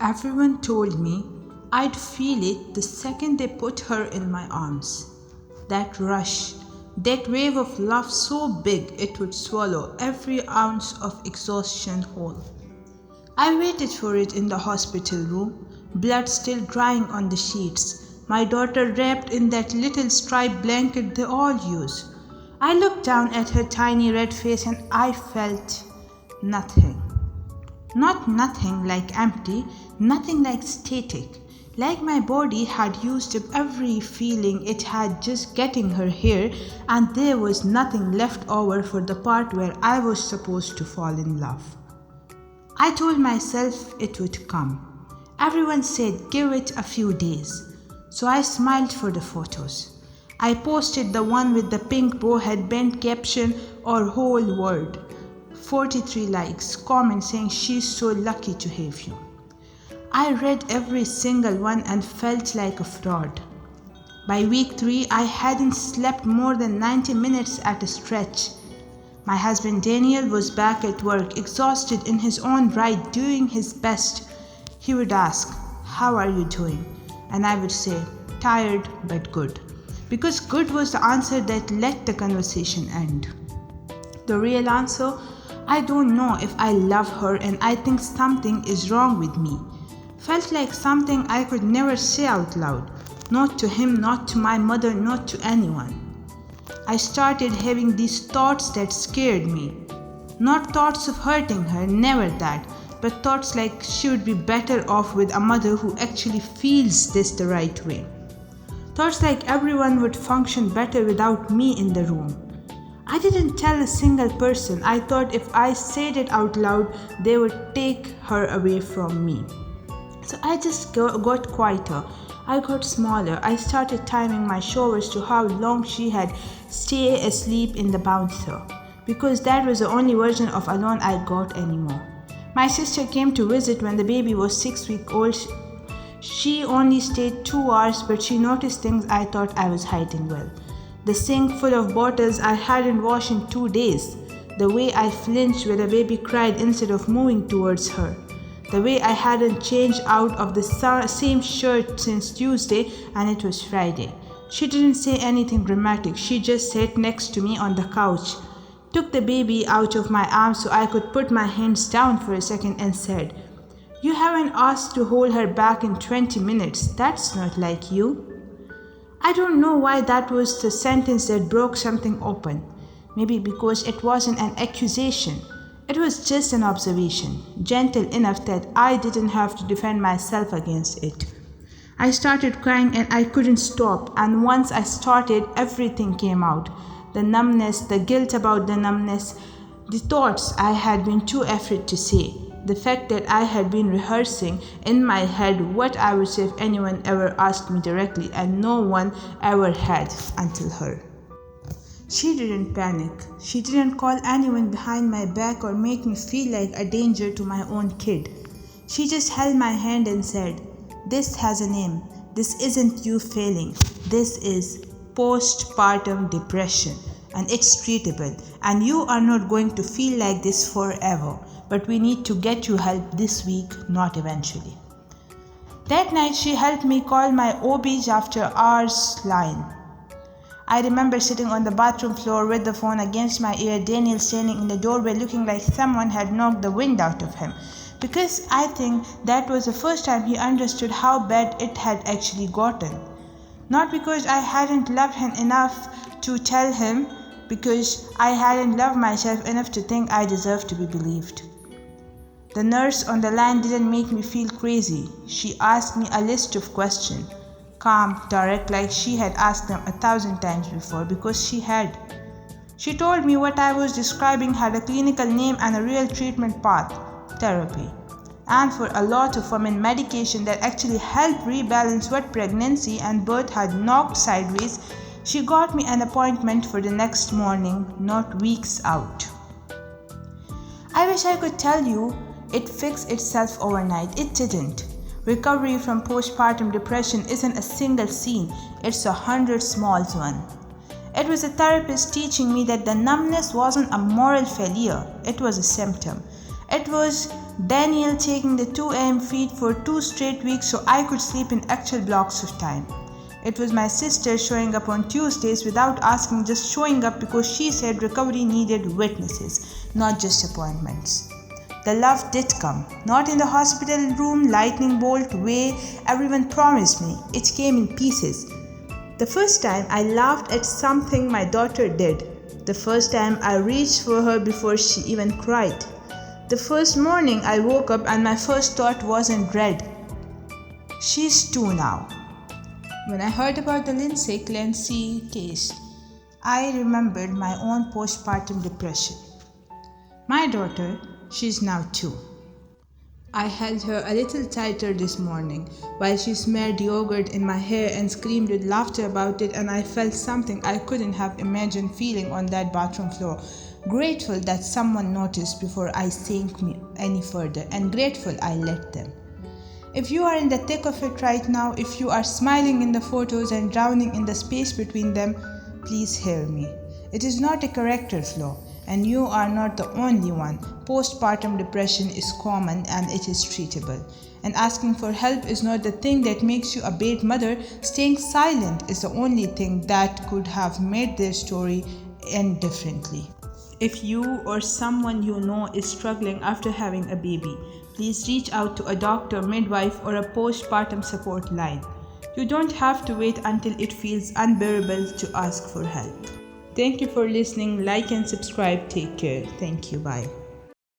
Everyone told me I'd feel it the second they put her in my arms. That rush, that wave of love so big it would swallow every ounce of exhaustion whole. I waited for it in the hospital room, blood still drying on the sheets, my daughter wrapped in that little striped blanket they all use. I looked down at her tiny red face and I felt nothing. Not nothing like empty, nothing like static. Like my body had used up every feeling it had just getting her here, and there was nothing left over for the part where I was supposed to fall in love. I told myself it would come. Everyone said give it a few days. So I smiled for the photos. I posted the one with the pink bow headband caption or whole word. 43 likes, comments saying she's so lucky to have you. I read every single one and felt like a fraud. By week 3, I hadn't slept more than 90 minutes at a stretch. My husband Daniel was back at work, exhausted in his own right, doing his best. He would ask, "How are you doing?" And I would say, "Tired but good." Because good was the answer that let the conversation end. The real answer, I don't know if I love her and I think something is wrong with me. Felt like something I could never say out loud. Not to him, not to my mother, not to anyone. I started having these thoughts that scared me. Not thoughts of hurting her, never that, but thoughts like she would be better off with a mother who actually feels this the right way. Thoughts like everyone would function better without me in the room. I didn't tell a single person. I thought if I said it out loud, they would take her away from me. So I just got quieter. I got smaller. I started timing my showers to how long she had stayed asleep in the bouncer, because that was the only version of alone I got anymore. My sister came to visit when the baby was 6 weeks old. She only stayed 2 hours, but she noticed things I thought I was hiding well. The sink full of bottles I hadn't washed in 2 days. The way I flinched when a baby cried instead of moving towards her. The way I hadn't changed out of the same shirt since Tuesday and it was Friday. She didn't say anything dramatic. She just sat next to me on the couch, took the baby out of my arms so I could put my hands down for a second and said, "You haven't asked to hold her back in 20 minutes. That's not like you." I don't know why that was the sentence that broke something open. Maybe because it wasn't an accusation. It was just an observation, gentle enough that I didn't have to defend myself against it. I started crying and I couldn't stop, and once I started, everything came out. The numbness, the guilt about the numbness, the thoughts I had been too afraid to say. The fact that I had been rehearsing in my head what I would say if anyone ever asked me directly, and no one ever had until her. She didn't panic. She didn't call anyone behind my back or make me feel like a danger to my own kid. She just held my hand and said, "This has a name. This isn't you failing. This is postpartum depression, and it's treatable, and you are not going to feel like this forever. But we need to get you help this week, not eventually." That night she helped me call my OBs after hours line. I remember sitting on the bathroom floor with the phone against my ear, Daniel standing in the doorway looking like someone had knocked the wind out of him, because I think that was the first time he understood how bad it had actually gotten. Not because I hadn't loved him enough to tell him, because I hadn't loved myself enough to think I deserved to be believed. The nurse on the line didn't make me feel crazy. She asked me a list of questions, calm, direct, like she had asked them 1,000 times before, because she had. She told me what I was describing had a clinical name and a real treatment path, therapy. And for a lot of women, medication that actually helped rebalance what pregnancy and birth had knocked sideways. She got me an appointment for the next morning, not weeks out. I wish I could tell you it fixed itself overnight. It didn't. Recovery from postpartum depression isn't a single scene, it's 100 small ones. It was a therapist teaching me that the numbness wasn't a moral failure, it was a symptom. It was Daniel taking the 2 a.m. feed for 2 straight weeks so I could sleep in actual blocks of time. It was my sister showing up on Tuesdays without asking, just showing up because she said recovery needed witnesses, not just appointments. The love did come, not in the hospital room lightning bolt way everyone promised me. It came in pieces. The first time I laughed at something my daughter did. The first time I reached for her before she even cried. The first morning I woke up and my first thought wasn't dread. She's 2 now. When I heard about the Lindsay Clancy case, I remembered my own postpartum depression. My daughter, she's now 2. I held her a little tighter this morning while she smeared yogurt in my hair and screamed with laughter about it, and I felt something I couldn't have imagined feeling on that bathroom floor. Grateful that someone noticed before I sank me any further, and grateful I let them. If you are in the thick of it right now, if you are smiling in the photos and drowning in the space between them, please hear me. It is not a character flaw, and you are not the only one. Postpartum depression is common and it is treatable. And asking for help is not the thing that makes you a bad mother. Staying silent is the only thing that could have made their story end differently. If you or someone you know is struggling after having a baby, please reach out to a doctor, midwife, or a postpartum support line. You don't have to wait until it feels unbearable to ask for help. Thank you for listening. Like and subscribe. Take care. Thank you. Bye.